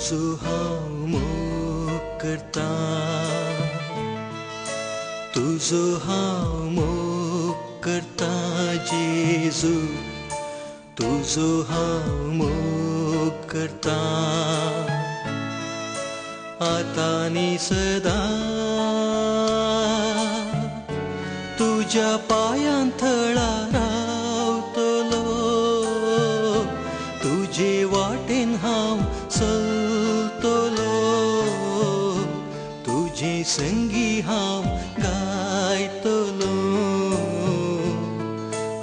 तुझो हांव मोग करता, तुझो हांव मोग करता जेजू, तुझो हांव मोग करता आतां आनी सदां। तुज्या पांयां थळार रावतलो, तुजे वाटेन हांव चलतलो, तुजे संगी हांव गायतलो,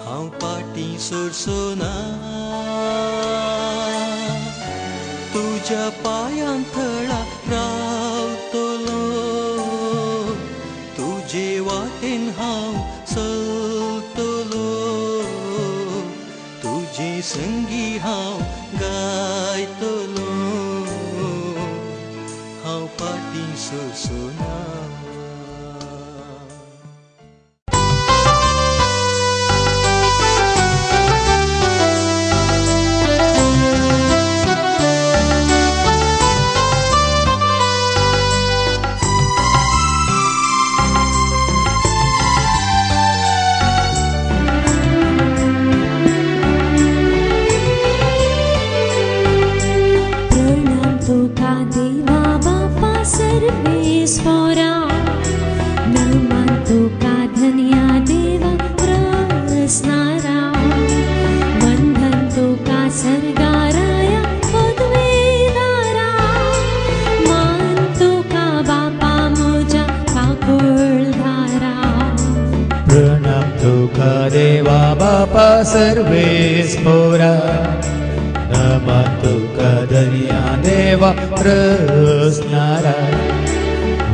हांव पाटी सरसोना। तुज्या पांयां थळार रावतलो, तुजे वाटेन हांव चलतलो, तुजे संगी हांव गायतलो, हांव पाटी सरसोना। सर्वेश्वरा नमन तुका धन्या देवा प्रसन्नारा, वंदन तुका सर्गाराया पदवीदारा, मान तुका बापा मोजा काकुळधारा। प्रणाम तुका देवा बापा सर्वेश्वरा, नमन तुका धन्या देवा प्रसन्नारा,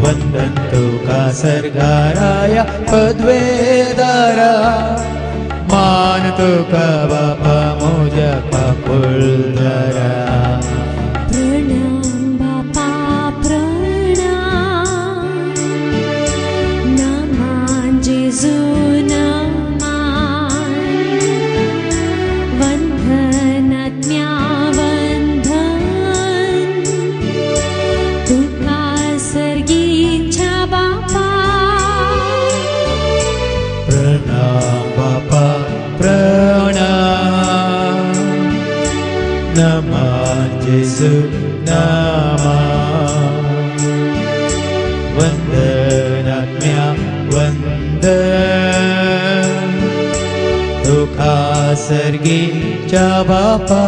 वंदन तुका सर्गाराया पदवीदारा, मान तुका बापा मोजा काकुळधारा। प्रणाम बापा प्रणाम, नमन जेजू नमन, वंदन आत्म्या वंदन तुका सर्गीच्या बापा। प्रणाम बापा प्रणाम, नमन जेजू नमन, वंदन आत्म्या वंदन तुका सर्गीच्या बापा।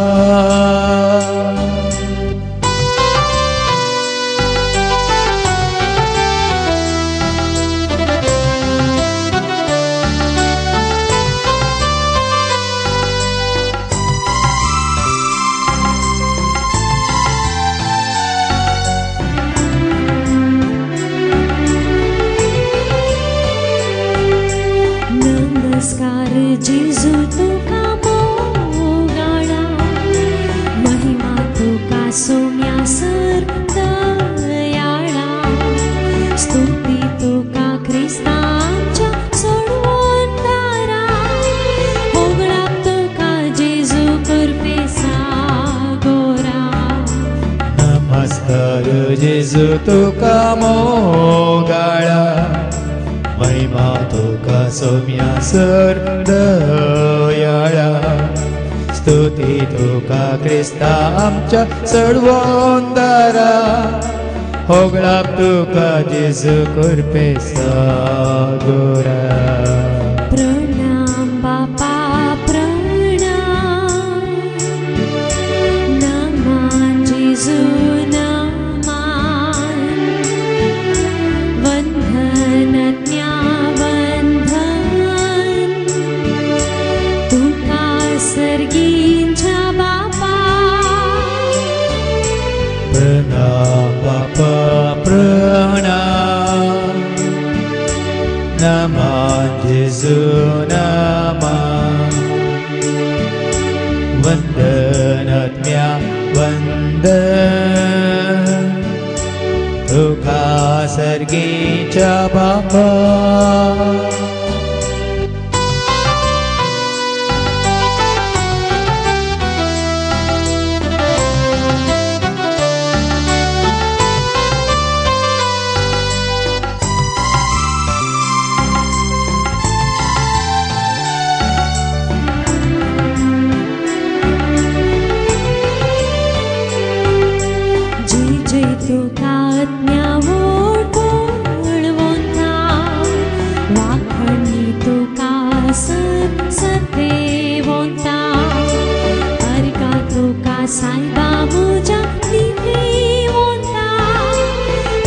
नमस्कार जेजू तुका मोगाळा, महिमा तुका सोम्या दयाळा, स्तुती तुका ख्रिस्तांच्या सोडवणदारा, होगळाप तुका जेजू करपे सागोरा। नमस्कार जेजू तुका मोगाळा, महिमा तुका सोम्या दयाळा, स्तुती तुका ख्रिस्ता आमच्या सोडवणदारा, होगळाप तुका जेजू करपे सागोरा। प्रणाम बापा प्रणाम, नमन जेजू नमन, वंदन आत्म्या वंदन तुका सर्गीच्या बापा। प्रणाम बापा प्रणाम, नमन जेजू नमन, वंदन आत्म्या वंदन तुका सर्गीच्या बापा। आज्ञावोड बोलवोता वाखणी तुका सदेवोता अर्गा तुका सायबा मुजा दिवोता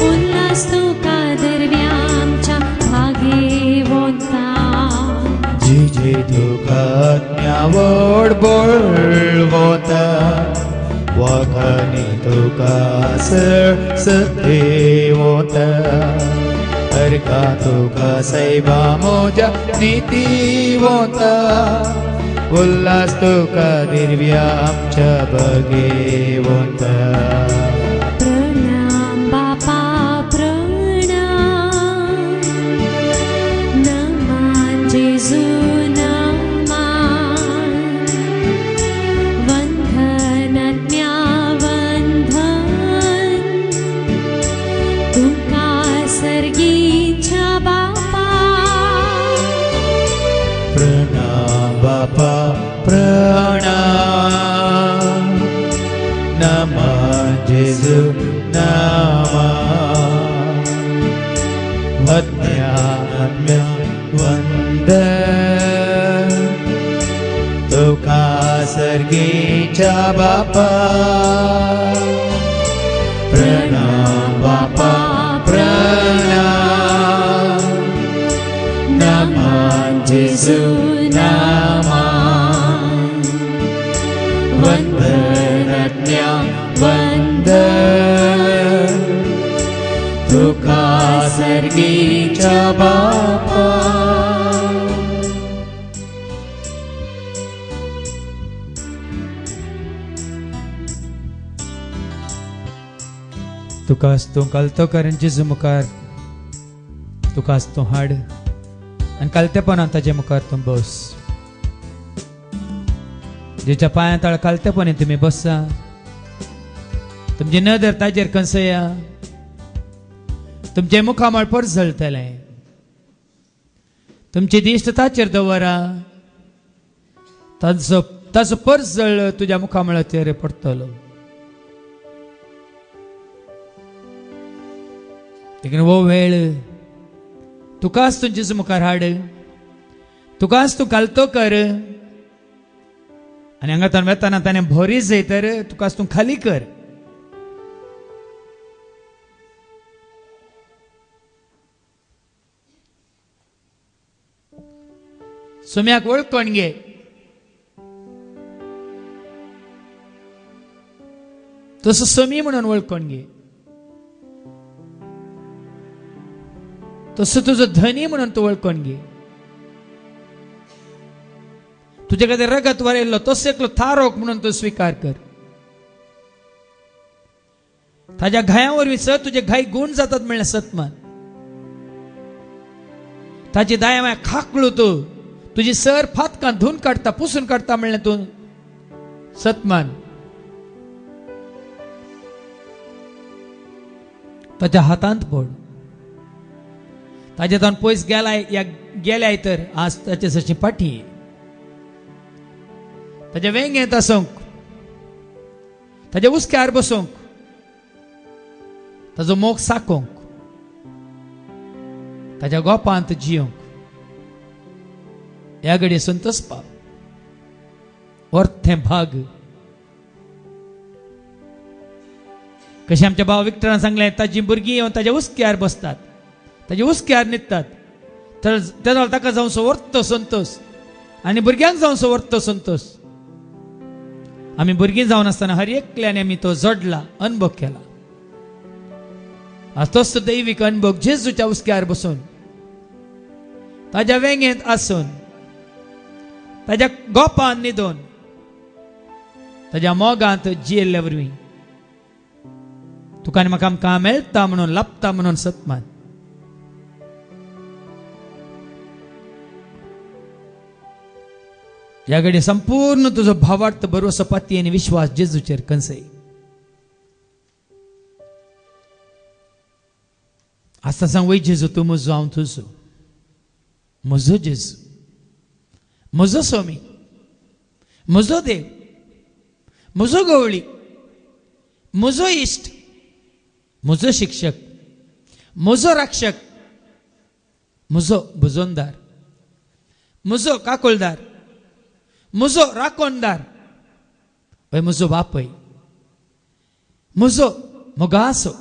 उल्हास तुका दरव्यामच्या भागेवोता जिजे तुका आज्ञावोड बोलवोता वाखणी तुका सदेवोता अर्का तुका सायबा मुजा दिवोता उल्हास तुका दिव्या आमच्या बघेवोता प्रणाम बापा प्रणाम नमान जेजू नमान वंदनात्म्या वंदन तुका सर्गीच्या बापा प्रणाम बापा प्रणाम नमः जेजू नमः वंदनात्म्या वंदन तुका सर्गीच्या बापा प्रणाम बापा प्रणाम नमः जेजू नमः वंदनात्म्या वंदन तुका सर्गीच्या बापा तुकाच तूं कालतो कारण जेजू मुखार तुकाच तूं हाड आनी कालतेपणान ताजे मुखार तूं बस जेच्या पांया तळ कालतेपणी तुमी बसा तुमची नदर ताजेर कंसया तुमचे मुखामळ परस जळटले तुमची दिश्ट ताचेर दवरा ताचो परस जळ तुज्या मुखामळाचेर पडटलो देखीन वो वेळ तुकाच तूं जेजू मुखार हाड तुकाच तूं कालतो कर आनी हांगातान वेताना ताणें भोरी जाय तर तुकाच तूं खाली कर सुम्याक वळखून घे तसो समी म्हणून वळखून घे तसो तुजो धनी म्हणून तूं वळखून घे तुजे खातीर रगत वारयल्लो तसो एकलो थारोक म्हणून तूं स्विकार कर ताज्या घाया वरवीं तुजे घाई गुण जातात म्हणलें सतमान ताची दाया माया खाकळू तूं तुजी सर फातकां धुवन काडटा पुसून काडटा म्हणलें तूं सतमान ताच्या हातांत पड ताजे तावन पयस गेल्याय तर आज ताचे सची पाठी ताजे वेंगेंत आसूंक ताजे उस्क्यार बसूंक ताजो मोग साकोंक ताज्या गोपांत जियोंक ह्या घडये संतोसपाक अर्थे भाग कशें आमच्या भाव विक्टरान सांगलें ताजी भुरगीं येवन ताज्या उस्क्यार बसतात ताजे उस्क्यार न्हिदतात तर तेदो ताका जावचो वर्तो संतोष आनी भुरग्यांक जावचो वर्तो संतोष आमी भुरगीं जावन आसतना हर एकल्यान आमी तो जोडला अनुभव केला तोच दैवीक अनुभव जेजूच्या उस्क्यार बसून ताज्या वेंगेंत आसून ताज्या गोपान न्हिदोन ताज्या मोगांत जियेल्ल्या वरवीं तुका आनी म्हाका आमकां मेळटा म्हणून लाभता म्हणून सतमान ह्या घडये संपूर्ण तुजो भावार्थ भरवसो पाती आनी विश्वास जेजूचेर कंसय आस्ता सांग वय जेजू तूं म्हजो हांव तुजो म्हजो जेजू म्हजो स्वामी म्हजो देव म्हजो गवळी म्हजो इश्ट म्हजो शिक्षक, म्हजो रक्षक, म्हजो भुजोनदार, म्हजो काकोळदार, म्हजो राखणदार, पळय म्हजो बापय, म्हजो मोगासो.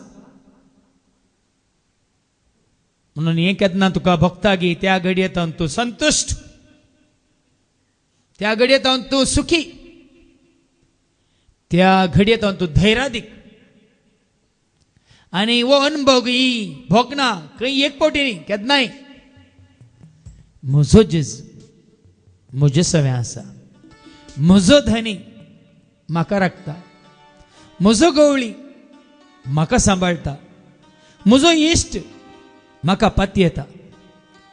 म्हणून हें केन्ना तुका भोगता गी त्या घडयेंत तूं संतुश्ट, त्या घडयेंत तूं सुखी, त्या घडयेंत तूं धैर्यादीक. आनी वो अनुभव ही भोगना खंय एक पावटी न्ही, केन्नाय म्हजो जेजू म्हजे सवें आसा, म्हजो धनी म्हाका राखता, म्हजो गवळी म्हाका सांबाळटा, म्हजो इश्ट म्हाका पातयेता,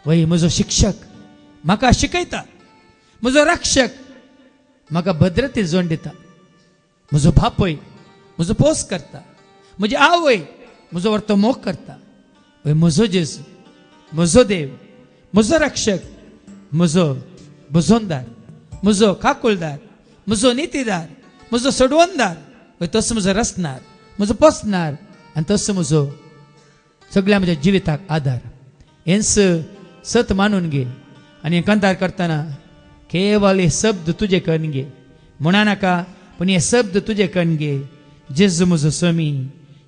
वय म्हजो शिक्षक म्हाका शिकयता, म्हजो रक्षक म्हाका भद्रते जोड दिता, म्हजो बापय म्हजो पोस करता, म्हजी आवय म्हजो व्हरतो मोग करता. वय म्हजो जेजू, म्हजो देव, म्हजो रक्षक, म्हजो भुजोनदार, म्हजो काकुळदार, म्हजो नितीदार, म्हजो सोडवणदार, वय तसो म्हजो रचणार, म्हजो पोसणार, आनी तसो म्हजो सगळ्या म्हज्या जिविताक आधार. हें सत मानून घे. आनी हें कंतार करतना केवल हे शब्द तुजे कन्न घे, म्हणा नाका, पूण हे शब्द तुजे कन्न घे. जेजू म्हजो स्वामी,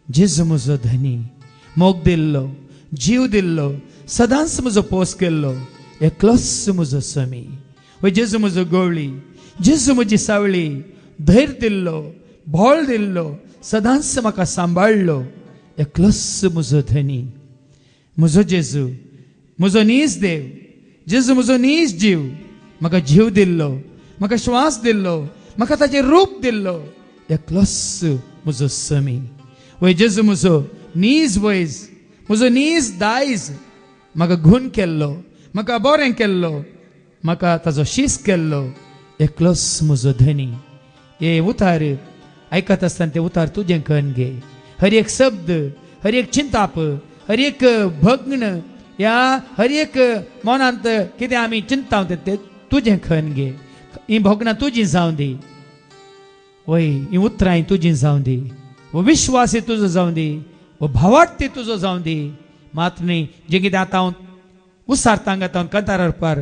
जेजू म्हजो धनी, मोग दिल्लो, जीव दिल्लो, सदांच म्हजो पोस केल्लो, एकलोच म्हजो स्वामी. वय जेजू म्हजो गवळी, जेजू म्हजी सावळी, धैर्य दिल्लो, बोळ दिल्लो, सदांच म्हाका सांबाळलो, एकलोच म्हजो धनी. म्हजो जेजू, म्हजो नीज देव, जेजू म्हजो नीज जीव, म्हाका जीव दिल्लो, म्हाका श्वास दिल्लो, म्हाका ताचें रूप दिल्लो, एकलोच म्हजो स्वामी. वय जेजू म्हजो नीज वयज, म्हजो नीज दायज, म्हाका घूण केल्लो, म्हाका बरें केल्लो, म्हाका ताचो शीस केल्लो, एकलोच म्हजो धनी. हे उतार आयकत आसतना ते उतार तुजें कन्न घे. हर एक शब्द, हर एक चिंताप, हर एक भग्न, या हर एक मनांत कितें आमी चिंता ते तुजें कन्न घे. ही भोगनां तुजीं जावं दी, वय ही उतरां तुजीं जावं दी, वो विश्वास तुजो जावं दी, वो भावार्थ तुजो जावं दी. मात न्ही जें कितें आतां हांव उसार सांगत हांव कंतार अर्पार,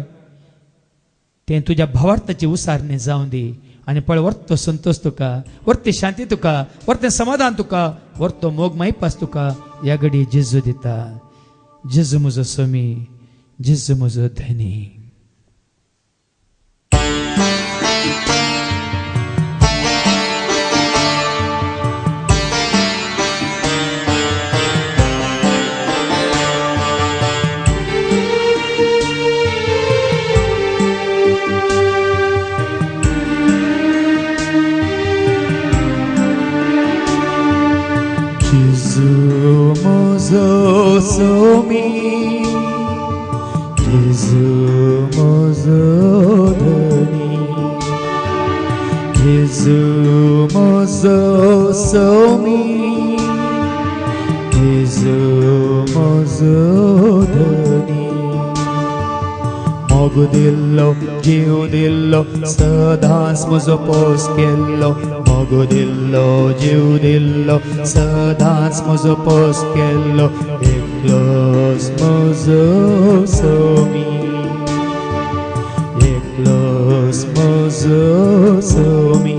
तें तुज्या भावार्थाची उसारणी जावं दी. आनी पळय वर्तो संतोष तुका, वर्ती शांती तुका, वर्तें समाधान तुका, वर्तो मोग मायपास तुका ह्या घडये जेजू दिता. जेजू म्हजो स्वामी, जेजू म्हजो धनी. Jezu स्वामी, जेजू म्हजो धनी, जेजू म्हजो स्वामी, जेजू म्हजो धनी. मोग दिल्लो, जीव दिल्लो, सदांच म्हजो पोस केल्लो, मोग दिल्लो, जीव दिल्लो, सदांच म्हजो पोस केल्लो, एकलोच म्हजो स्वामी, एकलोच म्हजो स्वामी.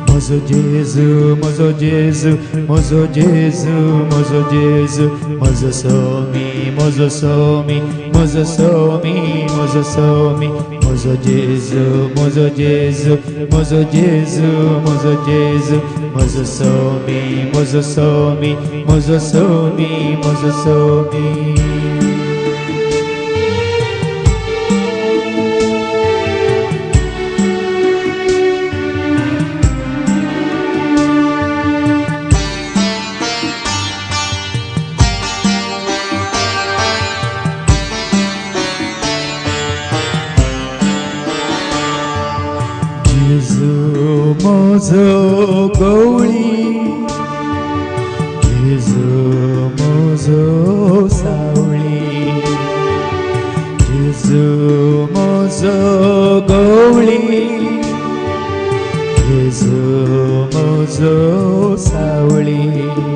म्हजो जेजू, म्हजो जेजू, म्हजो जेजू, म्हजो जेजू, म्हजो स्वामी, म्हजो स्वामी, म्हजो स्वामी, म्हजो स्वामी. म्हजो जेजू, म्हजो जेजू, म्हजो जेजू, म्हजो जेजू, म्हजो स्वामी, म्हजो स्वामी, म्हजो स्वामी, म्हजो स्वामी. म्हजो गवळी, जेजू म्हजो सावळी, जेजू म्हजो गवळी, जेजू म्हजो सावळी.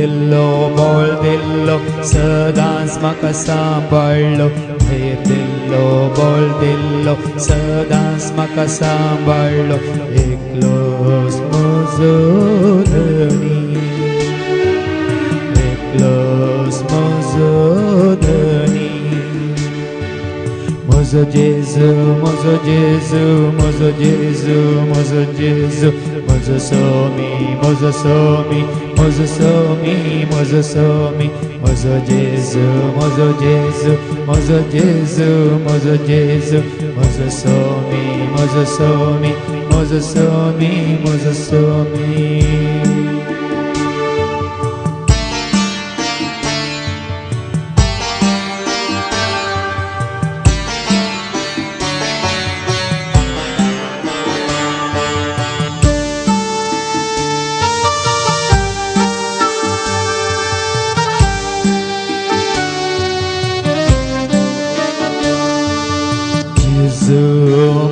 दिल्लो बोल दिल्लो सदांच म्हाका सांबाळलो धैर्य दिल्लो बोल दिल्लो सदांच म्हाका सांबाळलो एकलोच म्हजो धनी एकलोच म्हजो धनी म्हजो जेजू म्हजो जेजू म्हजो जेजू म्हजो जेजू म्हजो स्वामी म्हजो स्वामी म्हजो स्वामी म्हजो स्वामी म्हजो जेजू म्हजो जेजू म्हजो जेजू म्हजो जेजू म्हजो स्वामी म्हजो स्वामी म्हजो स्वामी म्हजो स्वामी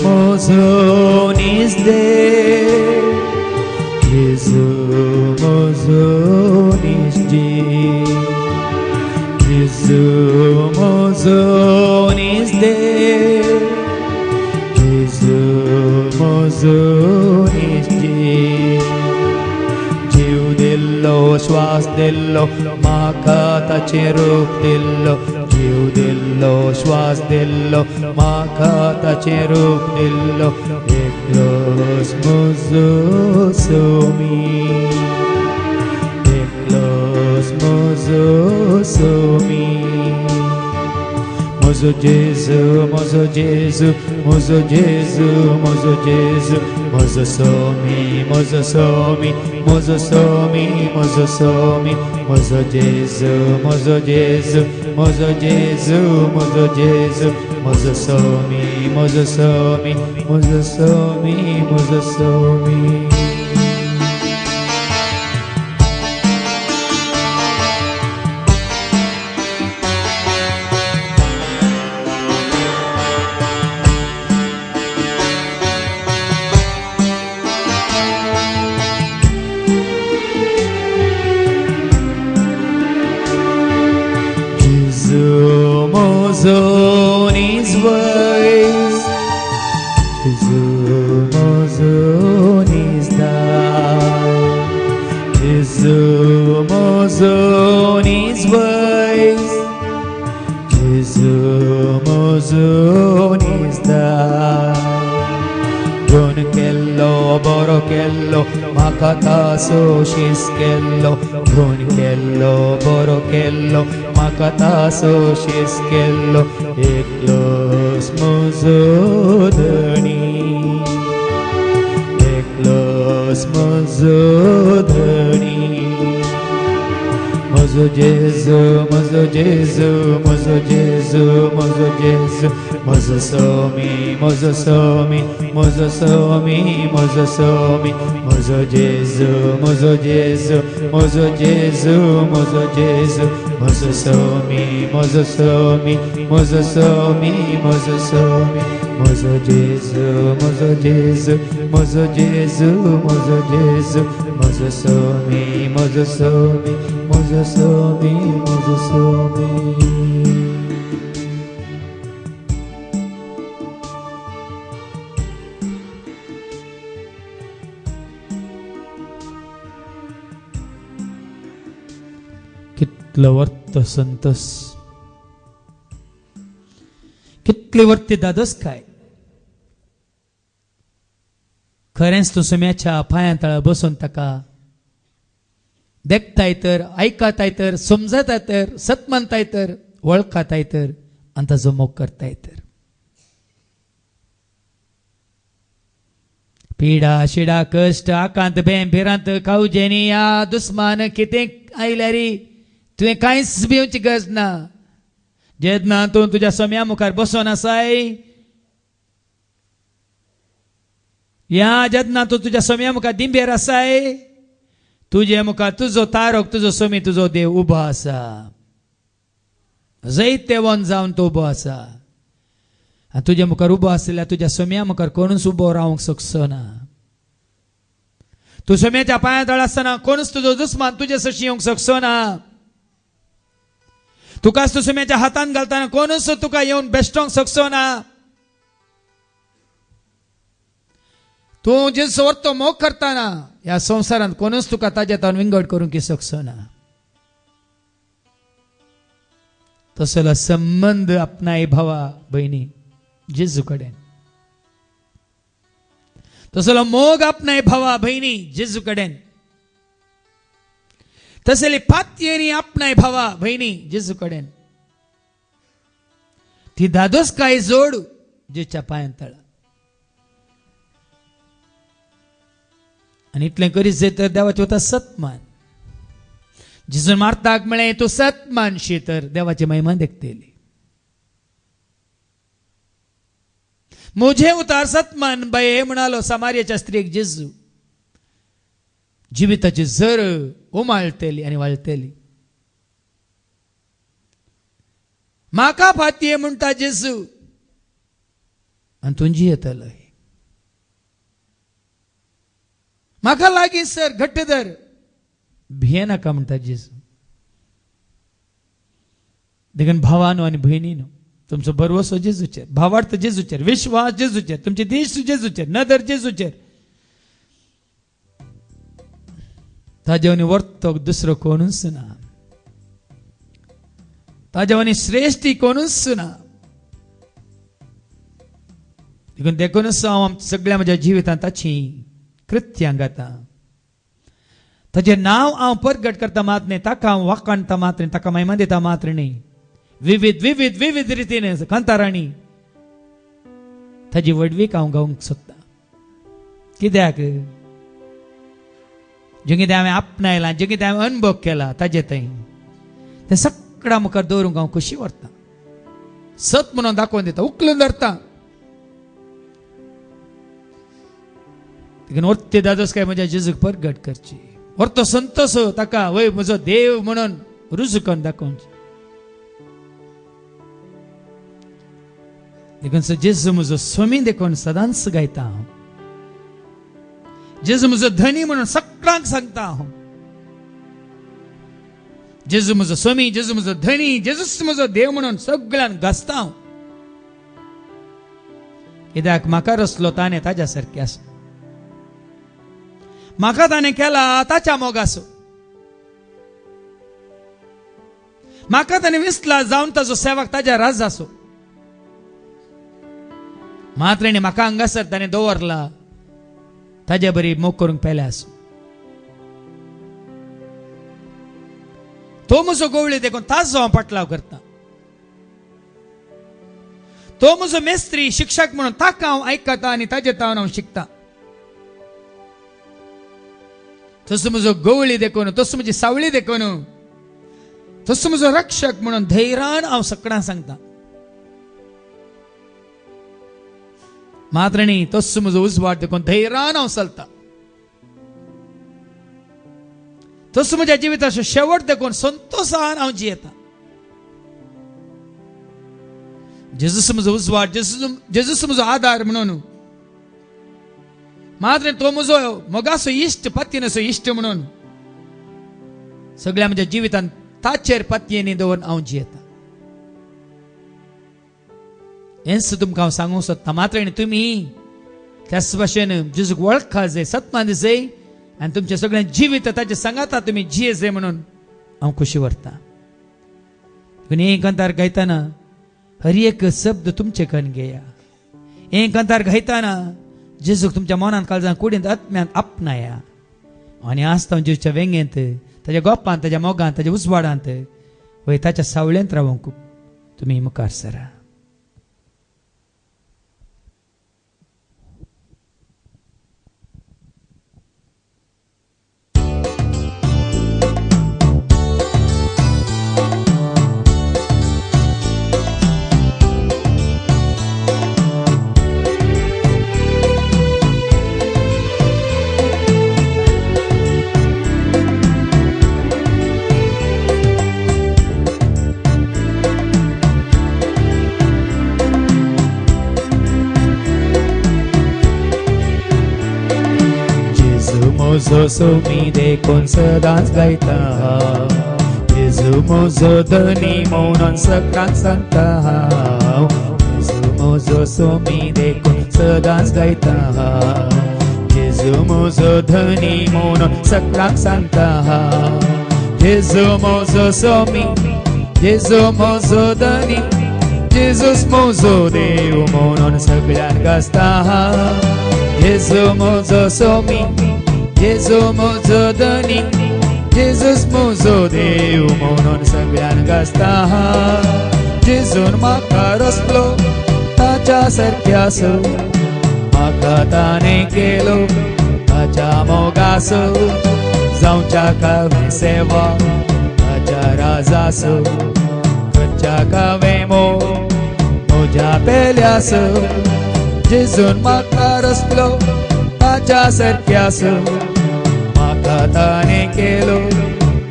Mozon is there, Jesus Mozon is there, Jesus Mozon is there, Jesus Mozon is there. जीव दिल्लो श्वास दिल्लो म्हाका ताचें रूप दिल्लो जीव दिल्लो श्वास दिल्लो म्हाका ताचें रूप दिल्लो एकलोच म्हजो स्वामी एकलोच म्हजो स्वामी म्हजो जेजू म्हजो जेजू म्हजो जेजू म्हजो जेजू म्हजो स्वामी म्हजो स्वामी म्हजो स्वामी म्हजो स्वामी म्हजो जेजू म्हजो जेजू म्हजो जेजू म्हजो जेजू म्हजो स्वामी म्हजो स्वामी म्हजो स्वामी म्हजो स्वामी Mozon is wise, Jesus Mozon is thine. Jesus Mozon is wise, Jesus Mozon is thine. Gun kello boro kello makata so shis kello gun kello boro kello makata so shis kello eklos mozo dhani eklos mozo dhani mozo Jesu mozo Jesu mozo Jesu mozo Jesu mozo Swami mozo Swami mozo Swami mozo Swami mozo Jesu mozo Jesu mozo Jesu mozo Jesu mozo Swami mozo Swami mozo Swami mozo Swami mozo Jesu mozo Jesu mozo Jesu mozo Jesu mozo Swami mozo Swami mozo Swami mozo Swami कितलं वर्त संतोष कितले वर्ते दादोस काय खरेंच तूं सुम्याच्या पांया बसून ताका देखताय तर ऐकताय तर समजताय तर सत मानताय तर वळखताय तर आनी ताजो मोग करताय तर पिडा शिडा कश्ट आकांत भेंभिरांत खावजेनी या दुस्मान कितें आयल्यारी तुवें कांयच भिवची गरज ना जेन्ना तूं तुज्या सम्या मुखार बसून आसाय या जेन्ना तूं तुज्या सम्या मुखार दिंबेर आसाय तुजे मुखार तुजो तारक तुजो सोमी तुजो देव उबो आसा जैते वन जावन तो उबो आसा आनी तुजे मुखार उबो आसल्यार तुज्या सम्या मुखार कोणूच उबो रावंक शकचो ना तू सोम्याच्या पांया आसतना कोणूच तुजो दुस्मान तुजे सशी येवंक शकचो ना. तुकाच तू सोम्याच्या हातान घालतना कोणूच तुका येवन बेश्टोंक शकचो ना. तू जेजू व्हरतो मोग करताना ह्या संवसारांत कोणूच तुका ताजे तावन विंगड करूंक शकचो ना. तसलो संबंध आपणाय भावा भयणी जेजू कडेन. तसलो मोग आपणाय भावा भयणी जेजू कडेन. तसली पातयेनी आपणाय भावा भयणी जेजू कडेन. ती धादोसकाय जोड जेच्या पांयां तळा. आनी इतलें करीत जर तर देवाचें वता सतमान. जेजून मार्ताक म्हळें तूं सतमानशी तर देवाची महिमा देखतेली. मुझे उतार सतमान बाये म्हणालो समार्याच्या स्त्रीक जेजू. जिविताची झर उमाळतेली आनी वाळतेली. म्हाका फातये म्हणटा जेजू आनी तुजी येतलो. म्हाका लागीं सर घट्ट धर भिये नाका म्हणटा जेजू. देखून भावानो आनी भयणीनो तुमचो भरवसो जेजूचेर, भावार्थ जेजूचेर, विश्वास जेजूचेर, तुमचे देश जेजूचेर, नदर जेजूचेर. ताजेवनी वर्तोक दुसरो कोणूच ना. ताजेवनी श्रेष्ठी कोणूच ना. देखून देखूनच हांव सगळ्या म्हज्या जिवितांत ताची कृत्यां गाता. ताजें नांव हांव परगट करता मात न्ही, ताका हांव वाखाणटा मात न्ही, ताका महिमा दिता मात्र न्ही. विविध विविध विविध रितीन कांताराणी ताजी वडवीक हांव गावंक सोदता. कित्याक जें कितें हांवें आपणायलां, जें कितें हांवें अनुभव केला ताजे थंय तें सगळ्या मुखार दवरूंक हांव खोशी व्हरता. सत म्हणून दाखोवन दिता, उखलून धरता. देखून वर्ते दादोसकाय म्हज्या जेजूक परगट करची. वर्तो संतोष ताका वय म्हजो देव म्हणून रुजू करून दाखोवची. देखून जेजू म्हजो स्वामी देखून सदांच गायता हांव. जेजू म्हजो धनी म्हणून सगळ्यांक सांगता हांव. जेजू म्हजो स्वामी, जेजू म्हजो धनी, जेजूच म्हजो देव म्हणून सगळ्यांक गाजता हांव. कित्याक म्हाका रचलो ताणें ताज्या सारकें आसा. म्हाका ताणें केला ताच्या मोगाचो. म्हाका ताणें विसला जावन ताजो सेवक ताज्या राजाचो. मात्र म्हाका हांगासर ताणें दवरला ताजे बरी मोग करूंक पेले आसूं. तो म्हजो गवळी देखून ताजो हांव पाटलाव करता. तो म्हजो मेस्त्री शिक्षक म्हणून ताका हांव आयकता आनी ताजे तावन हांव शिकता. तसो म्हजो गवळी देखून, तसो म्हजी सावळी देखून, तसो म्हजो रक्षक म्हणून धैर्यान हांव सगळ्यांक सांगता. मात्र न्ही तसो म्हजो उजवाड देखून धैर्यान हांव चलता. तसो म्हज्या जिविताचो शेवट देखून संतोषान हांव जियेता. जेजूस म्हजो उजवाड, जेजूस म्हजो आदार म्हणून. मात्र तो म्हजो मोगाचो इश्ट, पत्नीचो इश्ट म्हणून सगळ्या म्हज्या जिवितांत ताचेर पत्नीनी दवरून हांव जियेता. हेंच तुमकां हांव सांगूंक सोदता. मात्र तुमी त्याच भाशेन जेजूक वळखा जाय, सतमान जाय आनी तुमचें सगळें जिवीत ताचे सांगाता तुमी जिये जाय म्हणून हांव खोशी व्हरता. हे कंतार गायतना हर एक शब्द तुमचे कन घेया. हे कंतार गायतना जेजूक तुमच्या मनांत काळजांत कुडींत आत्म्यांत आपणाया आनी आसता जेजूच्या वेंगेंत, ताच्या गोपांत, ताच्या मोगांत, ताच्या उजवाडांत वय ताच्या सावळेंत रावंक तुमी मुखार सरा. म्हजो सोमी देखून सदांच गायता जेजू म्हजो धनी म्हणून सगळ्यांक सांगता जेजू म्हजो सोमी देखून सदांच गायता जेजू म्हजो धनी म्हणून सगळ्यांक सांगता जेजू म्हजो सोमी जेजू म्हजो धनी जेजूस म्हजो देव म्हणून सगळ्यांक गाजता जेजू म्हजो सोमी जेजू म्हजो धनी जेजूस म्हजो देव म्हणून सगळ्यांक गाजता जेजून म्हाका रचलो ताच्या सारक्यासो म्हाका ताणें केलो ताच्या मोगासो जावच्या कावे सेवा ताच्या राजासो करच्या कावे म्हज्या पेल्यासो जेजून म्हाका रचलो ताच्या सारक्यासो म्हाका ताणें केलो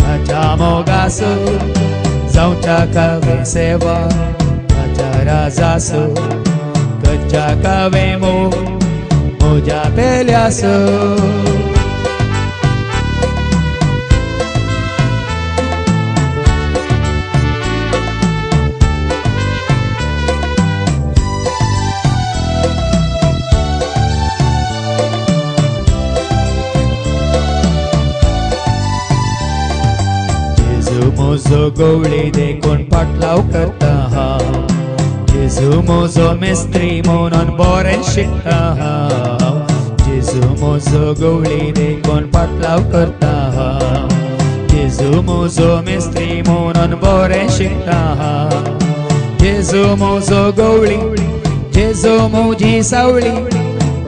ताच्या मोगासो जावच्या कावे सेवा ताच्या राजासो करच्या कावे म्हज्या पेल्यासो म्हजो गवळी देखून पाटलाव करता जेजू म्हजो मेस्त्री म्हणून बरें शिकता जेजू म्हजो गवळी देखून पाटलाव करता जेजू म्हजो मेस्त्री म्हणून बरें शिकता जेजू म्हजो गवळी जेजू म्हजी सावळी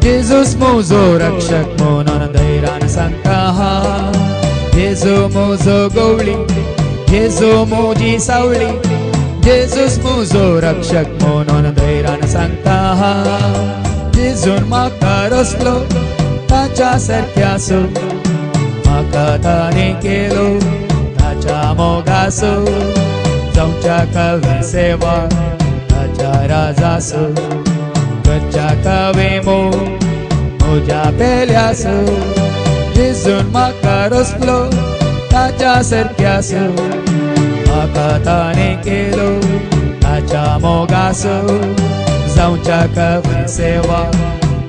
जेजूस म्हजो रक्षक म्हणून धैर्यान सांगता जेजू म्हजो गवळी जेजू म्हजी सावळी जेजूस म्हजो रक्षक म्हणून धैर्यान सांगता जेजून म्हाका रचलो ताच्या सारक्यासो म्हाका ताणें केलो ताच्या मोगासो जावच्या कावे सेवा ताच्या राजासो करच्या कावे म्हज्या पेल्यासो जेजून म्हाका रचलो ताच्या सारक्यासो म्हाका ताणें केलो ताच्या मोगासो जावच्या कावे सेवा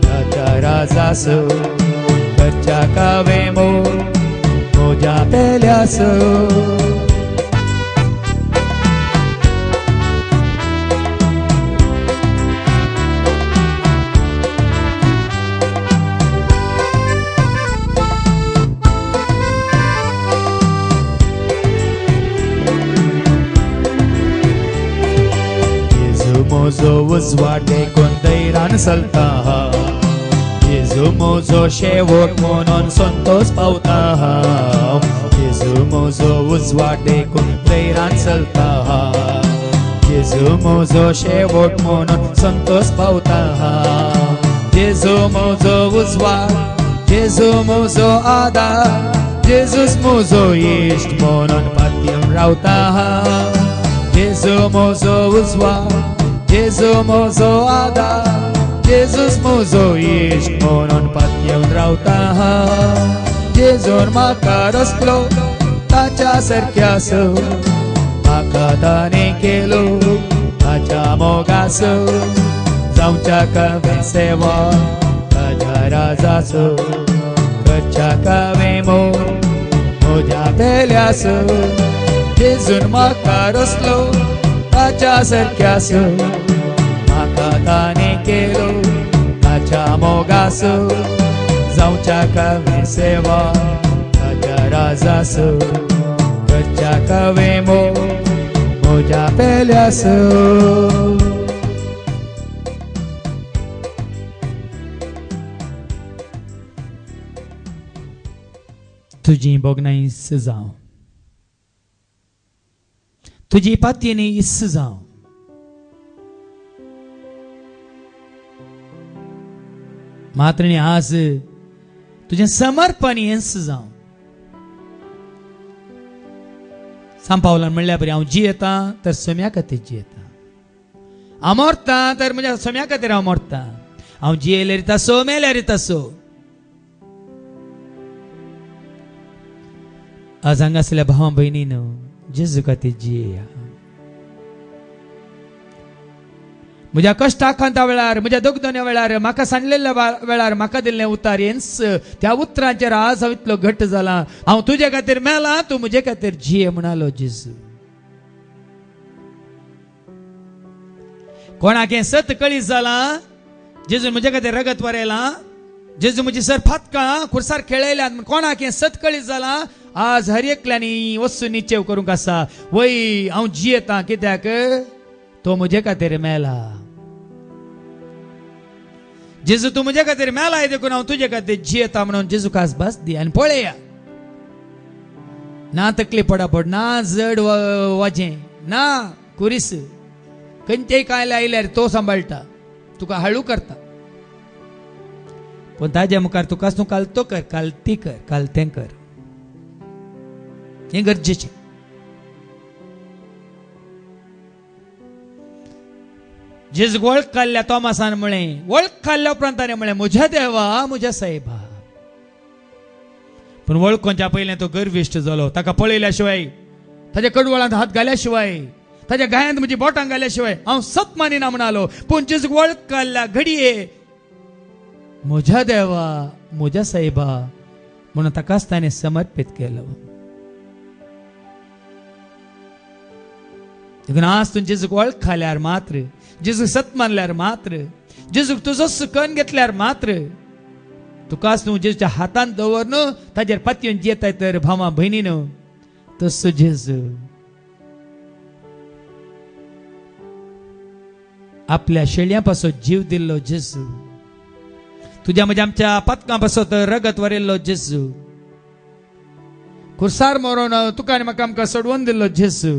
ताच्या राजासो करच्या कावे म्हज्या पेल्यासो म्हजो उजवाड देखून धैर्यान चलता जेजू म्हजो शेवट म्हणून संतोष पावता जेजू म्हजो उजवाड देखून धैर्यान चलता जेजू म्हजो शेवट म्हणून संतोष पावता जेजू म्हजो उजवाड जेजू म्हजो आदार जेजूस म्हजो इश्ट म्हणून पातयेवन रावता जेजू म्हजो उजवाड जेजू म्हजो आदार जेजूस म्हजो इश्ट म्हणून पातयेवन रावता जेजून म्हाका रचलो ताच्या सारक्यासो म्हाका ताणें केलो ताच्या मोगासो जावच्या कावे सेवा ताच्या राजासो करच्या कावे म्हज्या पेल्यासो जेजून म्हाका रचलो ताच्या सारक्यासो म्हाका ताणें केलो ताच्या मोगासो जावच्या कावे सेवा ताच्या राजासो करच्या कावे म्हज्या पेल्यासो तुजी बोगनाई जावं तुजी पातयेनी इस जावं मात्र आज तुझे समर्पण हेंच जावं सांग पावलां म्हणल्या बरी हांव जियेता तर सोम्या खातीर जियेता हांव मरता तर म्हज्या सोम्या खातीर हांव मरता हांव जियेल्यार तसो मेल्यार तसो आज हांगासरल्या भावां भयणीनो जेजू खातीर जियेया. म्हज्या कश्टाकांता वेळार, म्हज्या दुखदोन्या वेळार, म्हाका सांडलेल्या वेळार म्हाका दिल्लें उतार हेंच त्या उतरांचेर आज हांव इतलो घट्ट जाला. हांव तुजे खातीर मेला, तूं म्हजे खातीर जिये म्हणालो जेजू. कोणाक हें सत कळीत जाला, जेजू म्हजे खातीर रगत वरयला, जेजू म्हजी सर फातकां खुर्सार खेळयल्यात. कोणाक हें सत कळीत जाला, आज हर एकल्यानी वचून निश्चय करूंक आसा, वय हांव जियेता कित्याक तो म्हजे खातीर मेला. जेजू तूं म्हजे खातीर मेला हे देखून हांव तुजे खातीर जियेता म्हणून जेजू कास भास दी आनी पळया. ना तकली पडापड, ना जड वाजें, ना कुरीस, खंयचेय कायले आयल्यार तो सांबाळटा, तुका हळू करता. पण ताज्या मुखार तुकाच तूं काल तो कर, काल ती कर, काल तें कर, हें गरजेचें. जेजू वळख काडल्या तोमासान म्हळें, वळख काडल्या उपरांत ताणें म्हळें, म्हज्या देवा, म्हज्या साहेबा. पण वळखोवच्या पयलें तो गर्विश्ट जालो. ताका पळयल्या शिवाय, ताच्या कडवळांत हात घाल्या शिवाय, ताच्या गायांत म्हजी बोटां घाल्या शिवाय हांव सत मानिना म्हणालो. पूण जेजू वळख काडल्या घडये, म्हज्या देवा, म्हज्या साहेबा म्हणून ताकाच ताणें समर्पित केलो. देखून आज तूं जेजूक वळख खाल्यार मात्र, जेजूक सत मानल्यार मात्र, जेजूक तुजो सुकन घेतल्यार मात्र तुकाच तूं जेजूच्या हातांत दवर न्हू, ताजेर पातयेवन जियेताय तर भावां भयणीनो, तसो जेजू आपल्या शेळयां पासून जीव दिल्लो जेजू, तुज्या म्हज्या आमच्या पातकां पासून रगत वरयल्लो जेजू, खुर्सार मरोन तुका आनी म्हाका आमकां सोडवून दिल्लो जेजू,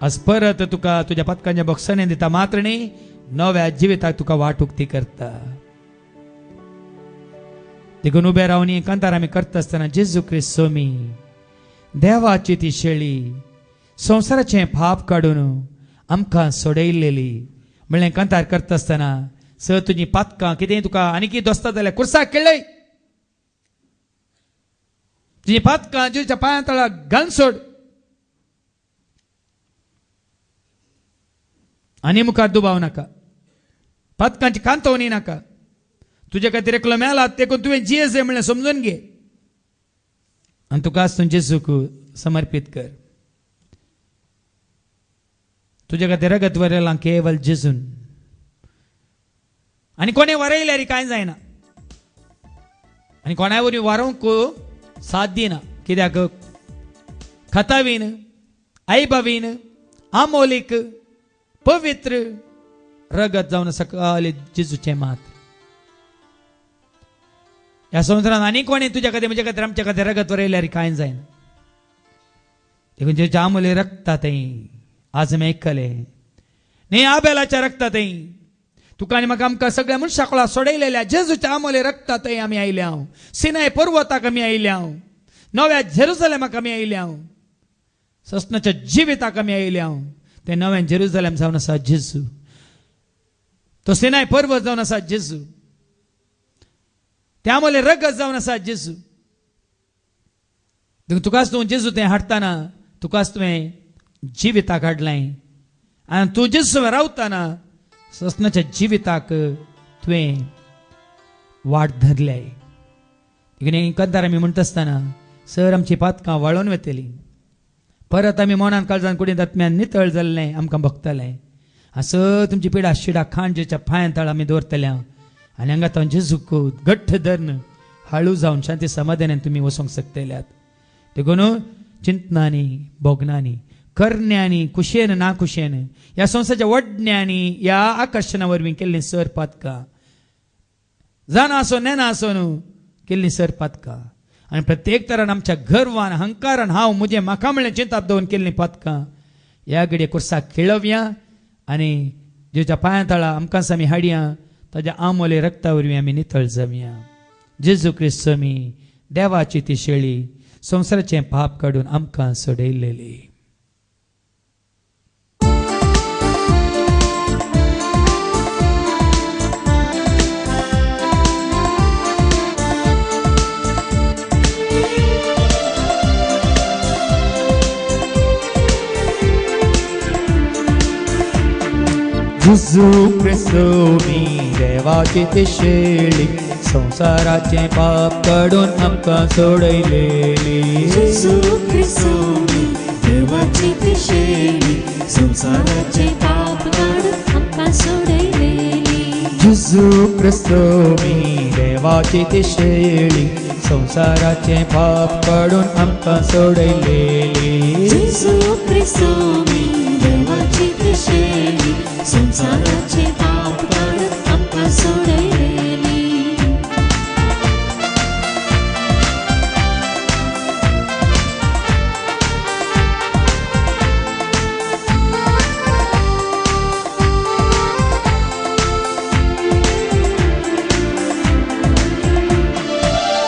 आज परत तुका तुज्या पातकांच्या बक्षांनी दिता मात्र न्ही, नव्या जिविताक तुका वाट उक्ती करता. देखून उबे रावन एकांतार आमी करता आसतना जेजू क्रिस्त सोमी, देवाची ती शेळी संवसाराचें पाप काडून आमकां सोडयलेली म्हणलें एकांतार करता आसतना सर तुजी पातकां कितें तुका आनी कितें दोस्ता जाल्यार कुर्साक खेळय, तुजी पातकां जेजूच्या पांया तळा घालून सोड आनी मुखार दुबाव नाका, पातकांची कांतवणी नाका. तुजे खातीर एकलो मेला देखून तुवें जियेस म्हणलें समजून घे आनी तुका आज तूं जेजूक समर्पीत कर. तुजे खातीर रगत वरयलां केवल जेजून, आनी कोणें वरयल्यार कांय जायना, आनी कोणाय वरवीं वारोवंक साध्य ना. कित्याक खतावीन, आईबावीन, आमोलीक, पवित्र रगत जावन सकल जेजूचें मात. ह्या संवसारांत आनी कोणी तुज्या खातीर म्हज्या खातीर आमच्या खातीर रगत वरयल्यार कांय जायना. देखून जेजूच्या आमोले रक्तांतय आज आमी आयकलें, न्ही आबेलाच्या रक्तांतय तुका आनी म्हाका आमकां सगळ्या मनशाकुळा सोडयलेल्या जेजूच्या आमोले रक्तांतय आमी आयल्या. सिनाय पर्वताक आमी आयल्या, नव्या जेरुसलेमाक आमी आयल्या, ससनाच्या जिविताक आमी आयल्या. ते नवें जेरुसलेम जावन आसा जेजू, तो सिनाय पर्वत जावन आसा जेजू, त्या आमोले रगत जावन आसा जेजू. तुकाच तूं जेजू तें हाडटाना तुकाच तुवें जिविताक हाडलें आनी तूं जेजू रावताना ससनाच्या जिविताक तुवें वाट धरले. एकांतार आमी म्हणटा आसतना सर आमची पातकां वाळोवन वतली, परत आमी मनान काळजान कुडींत आत्म्यान नितळ जाल्लें आमकां भोगतलें. सर तुमची पिडा शिडा खाण जेच्या पांया तळ आमी दवरतल्या आनी हांगा तो जेजूक घट्ट धरून हळू जावन शांती समाधानान तुमी वचोंक शकतल्यात. देखून चिंतनांनी भोगनांनी करण्यांनी कुशेन ना कुशेन ह्या संवसाराच्या वडण्यांनी ह्या आकर्शना वरवीं केल्लीं सर पातकां जाणा आसो नेना आसो न्हू केल्लीं सर पातकां आनी प्रत्येक तरान आमच्या गर्वान अहंकारान हांव म्हजें म्हाका म्हणलें चिंताप दवरून केल्लीं पातकां ह्या घडये कुर्साक खेळवया आनी जेच्या पांया तळा आमकांच आमी हाडया, ताज्या आमोले रक्ता वरवीं आमी नितळ जावया. जेजू क्रिस्त स्वामी, देवाची ती शेळी संवसाराचें पाप काडून आमकां सोडयलेली. जेजू ख्रिस्तू मी देवाची ती शेळी संसाराचे पाप काढून आमकां सोडयलेली जेजू ख्रिस्तू मी देवाची ती शेळी संसाराचे पाप काढून आमकां सोडयलेली जेजू ख्रिस्तू मी देवाची ती शेळी संसाराचे पाप काढून आमकां सोडयलेली जेजू ख्रिस्तू मी देवाची ती शेळी संसाराचे पाप काढून आमकां सोडयलेली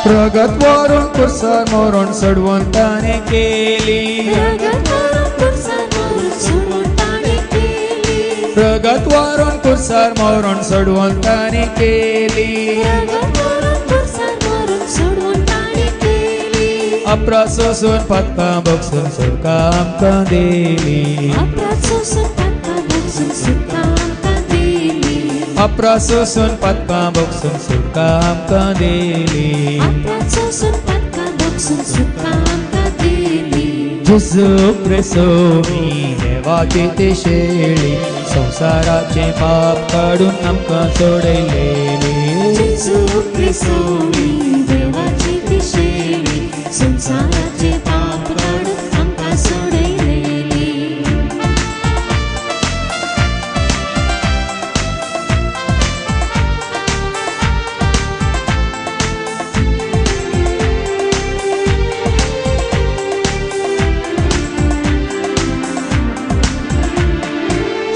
प्रगत वरून कुर्सार मरण सोडवून ताणे केली प्रगत वरून कुर्सार मरण सोडवून ताणे केली प्रगत वरून कुर्सार मरण सोडवून ताणे केली प्रगत वरून कुर्सार मरण सोडवून ताणे केली अपराध सोसून पत्कां बगसून सुटका आमकां दिली अपराध सोसून पत्कां बगसून सुटका आमकां दिली अपराध सोसून पत्कां बगसून सुटका आमकां दिली अपराध सोसून पत्कां बगसून सुटका आमकां दिली जेजू ख्रिस्तू मी देवाची ती शेळी संसाराचे पाप काढून आमकां सोडयलेली जेजू ख्रिस्तू मी देवाची ती शेळी संसाराचे पाप काढून आमकां सोडयलेली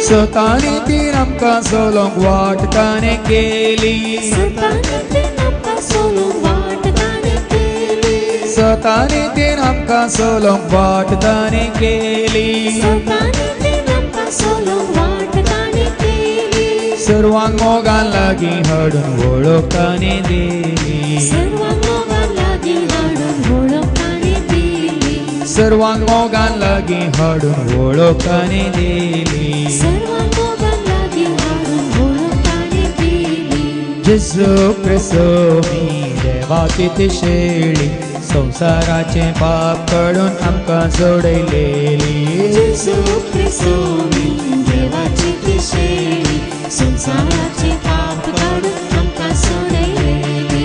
सतानी तीन आमकां सोलोंक वाट ताणें केली सतानी तीन आमकां सोलूंक वाट ताणें केली सतानी तीन आमकां सोलोंक वाट ताणें केली सतानी तीन आमकां सोलूंक वाट ताणें केली सर्वांक मोगान लागीं हाडून वळख ताणें दिली सर्वांक मोगान लागीं हाडून वळख ताणें दिली सर्वांक मोगान लागीं हाडून वळख ताणें दिली सर्वांक मोगान लागीं हाडून वळख ताणें दिली जेजू ख्रिस्तू मी देवाची ती शेळी संसाराचे पाप काढून आमकां सोडयलेली जेजू ख्रिस्तू मी देवाची ती शेळी संसाराचे पाप काढून आमकां सोडयलेली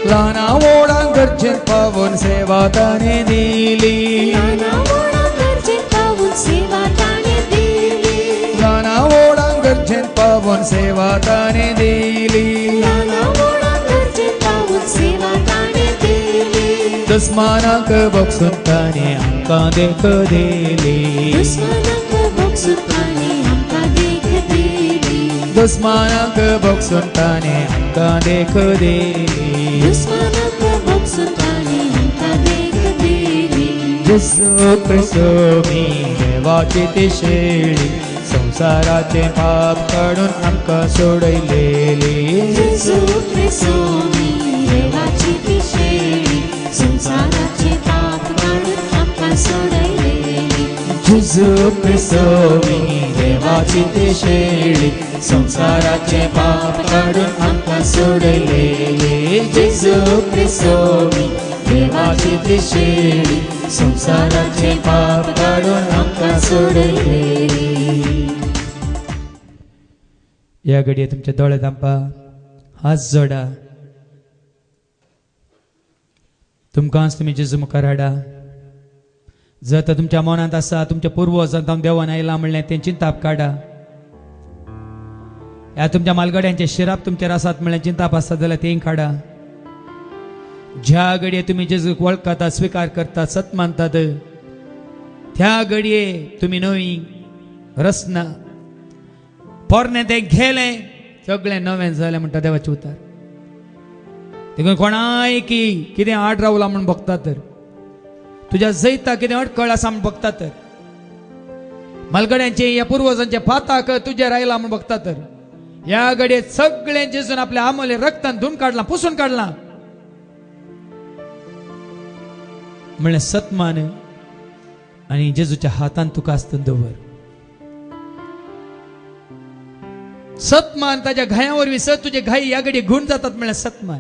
ल्हाना व्हडांक गरजेन पावून सेवा ताणें दिली ल्हाना व्हडांक गरजेन पावून सेवा ताणें दिली ल्हाना व्हडांक गरजेन पावून सेवा ताणें दिली ल्हाना व्हडांक गरजेन पावून सेवा ताणें दिली दुस्मानाक बगसून ताणें आमकां देख दिली दुस्मानाक बगसून ताणें आमकां देख दिली दुस्मानाक बगसून ताणें आमकां देख दिली दुस्मानाक बगसून ताणें आमकां देख दिली जेजू ख्रिस्तू मी देवाची ती शेळी संसाराचे पाप काढून आमकां सोडयलेली जेजू ख्रिस्तू मी देवाची ती शेळी संसाराचे पाप काढून आमकां सोडयलेली जेजू ख्रिस्तू मी देवाची ती शेळी संसाराचे पाप काढून आमकां सोडयलेली जेजू ख्रिस्तू मी देवाची ती शेळी संसाराचे पाप काढून आमकां सोडयलेली या घडये तुमचे दोळे धांपा हात जोडा तुमकांच तुमी जेजू मुखार हाडा जर तर तुमच्या मनांत आसा तुमच्या पुर्वजांत देवान आयला म्हणलें तें चिंताप काडा ह्या तुमच्या मालगड्यांचे शिराप तुमचेर आसात म्हणलें चिंताप आसता जाल्यार तें काडा ज्या घडये तुम्ही जेजूक वळखतात स्वीकार करतात सत मानतात त्या घडये तुम्ही नवी रचना पोरणे ते गेले सगळें नवें जालें म्हणटा देवाचे उतार देखून कोणाय की कितें आड रावला म्हूण बघतात तर तुज्या जैता कितें अडखळ आसा म्हूण बघतात तर मलगड्यांचे या पूर्वजांचे पाताक तुझे राहिला म्हणून बघता तर या घडीत सगळे जेजून आपल्या आमोले रक्तान धुवून काढला, पुसून काढला. म्हणले सतमान आणि जेजूच्या हातान तुका आसता दवर. सतमान ताच्या घायावरवी सत तुझे घाई या घडी गुण जातात. म्हणले सतमान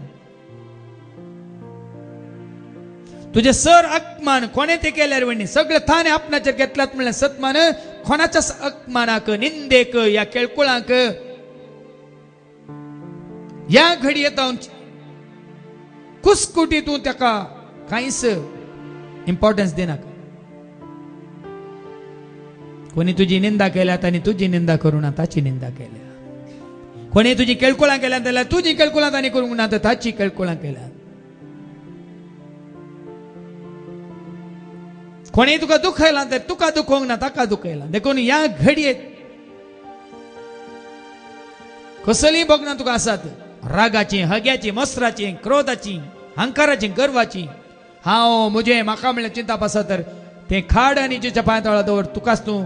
तुझे सर अपमान कोणे ते केल्यार वणी सगळे थाने आपणाचेर घेतलात. म्हणले सतमान कोणाच्याच अपमानाक निंदेक या केळकुळाक या घडी येता कुसकुटी तू त्याका काहीच इम्पॉर्टन्स देनाक. कोणी तुझी निंदा केल्यात आणि तुझी निंदा करून ताची निंदा केल्या. कोणी तुझी केळकुळा केल्या त्याला तुझी केळकुळा ताणी करून आता ताची केळकुळा केल्या. कोणी तुका दुखयला तर तुका दुखोंक ना ताका दुखयला. देखून या घडयेत कसली बघना तुका आसात रागाची, हग्याची, मस्राची, क्रोधाची, अहंकाराची, गर्वाची. हांव मुझे म्हाका म्हणल्यार चिंता पासा तर ते खाड आनी जेच्या पांयातळा दवर तुकाच तूं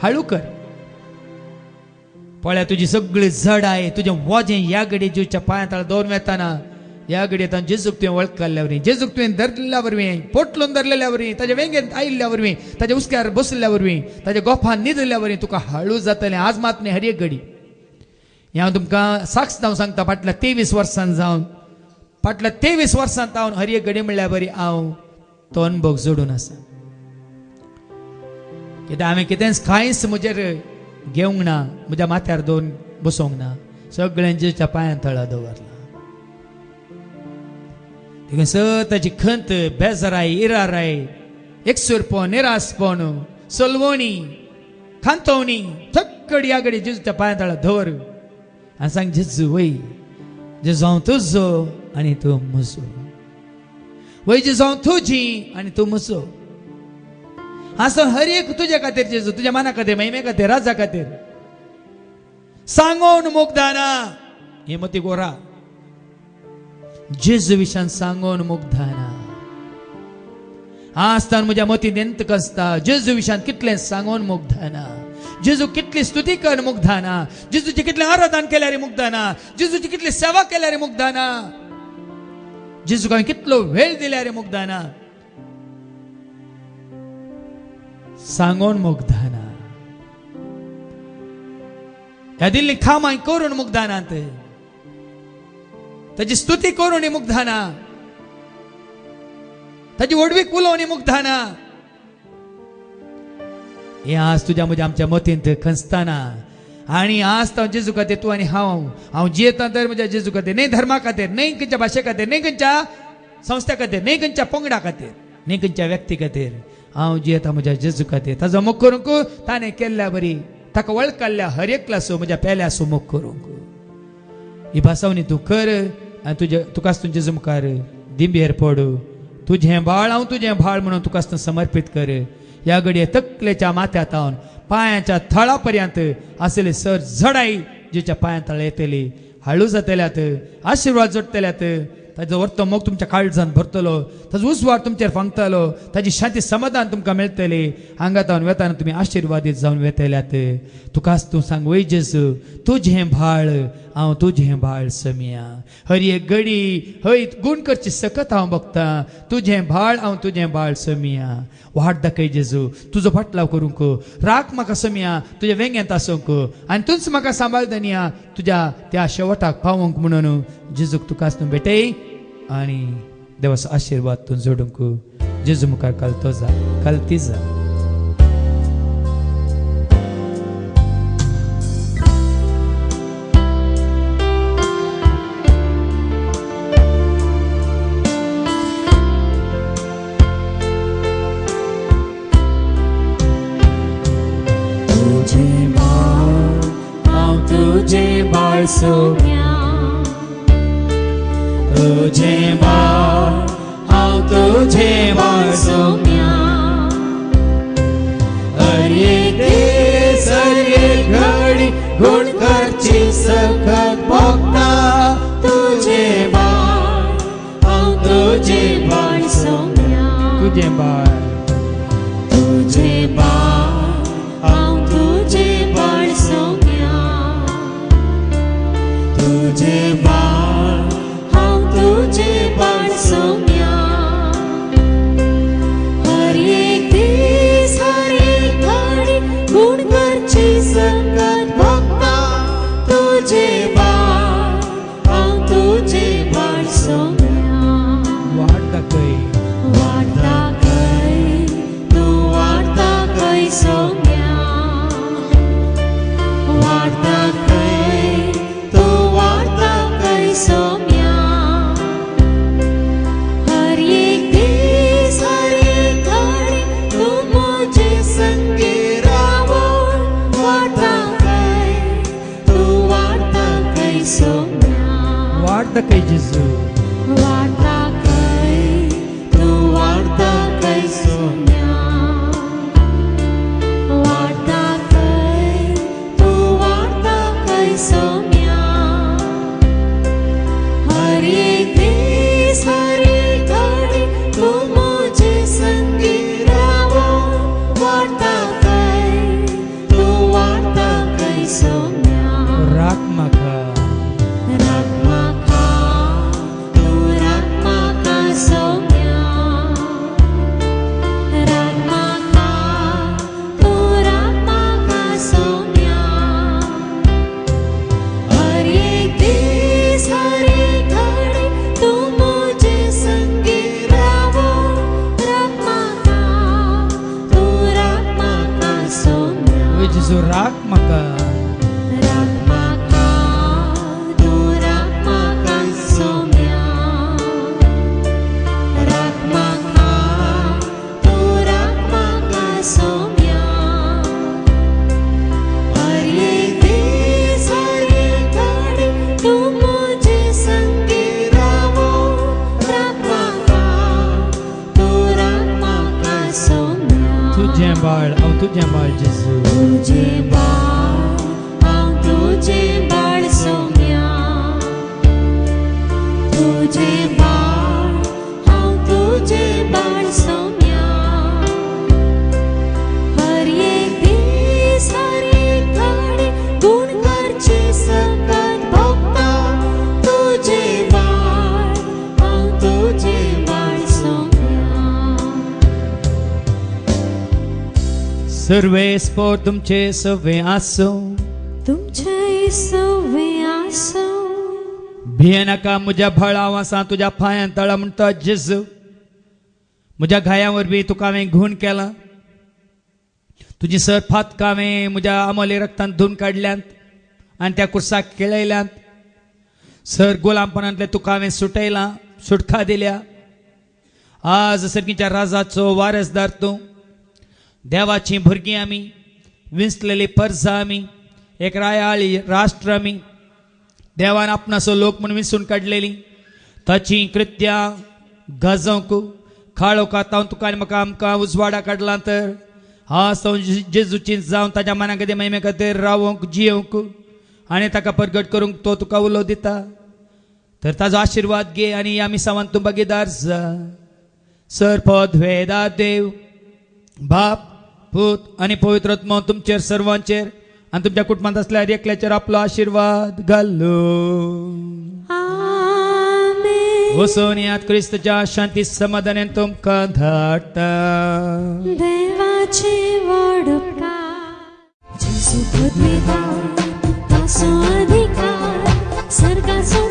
हळू कर. पळ्या तुजी सगळी जड आहे तुझे वजें या घडी जेच्या पांयातळा दवर वेताना या घडयेत जेजूक तुवें वळख काडल्या वरवीं, जेजूक तुवें धरल्या वरवीं, पोटलून धरलेल्या वरवीं, ताच्या वेंगेंत आयिल्ल्या वरवीं, ताच्या उस्क्यार बसल्या वरवीं, ताच्या गोफान न्हिदल्या वरवीं तुका हळू जातलें. आज मात न्ही हर एक घडी हांव तुमकां साक्ष जावन सांगता. फाटल्या 23 वर्सां जावन फाटल्या 23 वर्सां हांव हर एक घडी म्हणल्यार बरी हांव तो अनुभव जोडून आसा. कित्याक हांवें कितेंच कांयच म्हजेर घेवंक ना, म्हज्या माथ्यार दवरून बसोंक ना. सगळ्यांच्या पांयां तळा दवरला. देखून सताची खंत, बेजाराय, इराराय, एकसुरपण, निरासपण, सलवणी, खांतवणी सगळी या घडी जेजूच्या पांयां तळा दवर आनी सांग जेजू वय जेजू हांव तुजो आनी तूं म्हजो. वय जेजू हांव तुजी आनी तूं म्हजो. असं हर एक तुझ्या खातीर जेजू, तुझ्या मना खातीर, महिमे खातीर, राजा खातीर सांगून मुग्धाना हे मती गोरा जेजू विशान सांगून मुग्धाना. आसता म्हज्या मतीन एंत कसता जेजू विशान कितलें सांगून मुग्धाना. जेजू कितली स्तुती कर मुग्धाना. जेजूची कितलें आराधन केल्यार मुग्धाना. जेजूची कितली सेवा केल्यार मुग्धाना. जेजूक हांवें कितलो वेळ दिल्यार मुग्धाना. सांगून मुग्धाना. ह्या दिल्ली खामाय करून मुग्धानात ताची स्तुती करून मुग्धाना. ताची वडवीक उलोवनी मुग्धाना. हे आज तुझ्या म्हज्या आमच्या मतींत खंचताना आणि आज तो जेजू खातीर तूं आनी हांव जियेता तर म्हज्या जेजू खातीर, न्ही धर्मा खातीर, न्ही खंयच्या भाशे खातीर, न्ही खंयच्या संस्थे खातीर, न्ही खंयच्या पंगडा खातीर, न्ही खंयच्या व्यक्ती खातीर. हांव जियेता म्हज्या जेजू खातीर. ताजो मोग करूंक ताणें केल्ल्या बरी ताका वळख काडल्या हर एकला सो म्हज्या पेल्या सो मोग करूंक. ही भासावणी तूं कर आनी तुकाच तूं जेजू मुखार दिंबेर पड. तुझें बाळ हांव तुझें बाळ म्हणून तुकाच तूं समर्पीत कर. या घडये तकलेच्या माथ्यात हावन पांयाच्या थळा पर्यंत आसले सर झडाई जेच्या पांया तळ येतली, हळू जातल्यात, आशिर्वाद जोडतल्यात. ताजो व्हरतो मोग तुमच्या काळजान भरतलो, ताजो उजवाड तुमचेर फांगतलो, ताजी शांती समाधान तुमकां मेळटली. हांगात हांव वेताना तुमी आशिर्वादीत जावन वेतल्यात. तुकाच तूं सांग वय जेजू तुझें भाळ हांव तुझें भाळ समिया. हर एक घडी हय गुण करची सकत हांव बघता. तुझें भाळ हांव तुझें भाळ समिया. वाट दाखय जेजू, तुजो फाटलाव करूंक, राख म्हाका समिया तुज्या वेंग्यांत आसूंक आनी तूंच म्हाका सांबाळदनिया तुज्या त्या शेवटाक पावूंक म्हणून. जेजूक तुकाच तूं भेटय आनी देवाचो आशिर्वाद तूं जोडूंक जेजू मुखार कालतो जा, कालती जा. तुझे बाळ सोम्या, तुझे बाळ हांव तुझे बाळ सोम्या. हर एक दीस हर एक घडी गुण करची सकत भोगता. तुझे बाळ हांव तुझे बाळ सोम्या. तुझे बाळ तुझे बाळ वाढता काही जेजू वाढता कै तू वाढता कै सोन्या वाढता कै तू वाढता कै सोन्या हर एक दिस हर एक घडी तू मुझे संगी राहो वाढता कै तू वाढता कै सोन्या राख माका राखमाका तू राखमाका सोन्या राखमाका तू राखमाका सोन्या हर एक दिस हर एक घडी तू मुझे संगी राहो राखमाका तू राखमाका सोन्या ओय जेजू राख माका राखमाका तू राखमाका सोन्या राखमाका तू राखमाका सोन्या हर एक दिस हर एक घडी तू मुझे संगी राहो राखमाका तू राखमाका सोन्या तुझे बाळ हांव तुझे बाळ जेजू तुझे बाळ हांव तुझे बाळ सोन्या तुझे बाळ हांव तुझे बाळ सोन्या हर एक दिस हर एक घडी गुण करची सकत भोगता तुझे बाळ हांव तुझे बाळ सोन्या सर्वे स्पोर तुमचे सवे आसो तुमचे सवे आसो भिये नाका म्हज्या भाळाव आसा तुज्या पांयां तळा म्हणटा जेजू म्हज्या घायां वरवीं तुका हांवें घूण केला तुजी सर फातकां हांवें म्हज्या आमोले रक्तान धुवन काडल्यात आनी त्या कुर्साक केळयल्यात सर गोलामपणांतले तुका हांवें सुटयलां सुटका दिल्या आज सर्गीच्या राजाचो वारसदार तूं देवाची भुरगीं आमी विंचलेली परजां आमी एक रायाळी राष्ट्र आमी देवान आपणाचो लोक म्हणून विंचून काडलेली ताची कृत्यां गाजोवंक खाळोवंक आतां तुका आनी म्हाका आमकां उजवाडा काडला तर आज तो जेजूची जावन ताच्या मना खातीर महिमे खातीर रावूंक जियोवंक आनी ताका परगट करूंक तो तुका उलो दिता तर ताजो आशिर्वाद घे आनी आमी सावन तूं भागीदार जा सरपद वेदा देव बाप पूत आनी पवित्र आत्मा तुमचेर सर्वांचेर आनी तुमच्या कुटुंबांत असल्यार एकल्याचेर आपलो आशिर्वाद घालो आमेन वचून यात क्रिस्तच्या शांती समाधानान तुमकां धाडटा देवाचे व्हड उपकार जेजू पदवीदार ताचो अधिकार सर्गाचो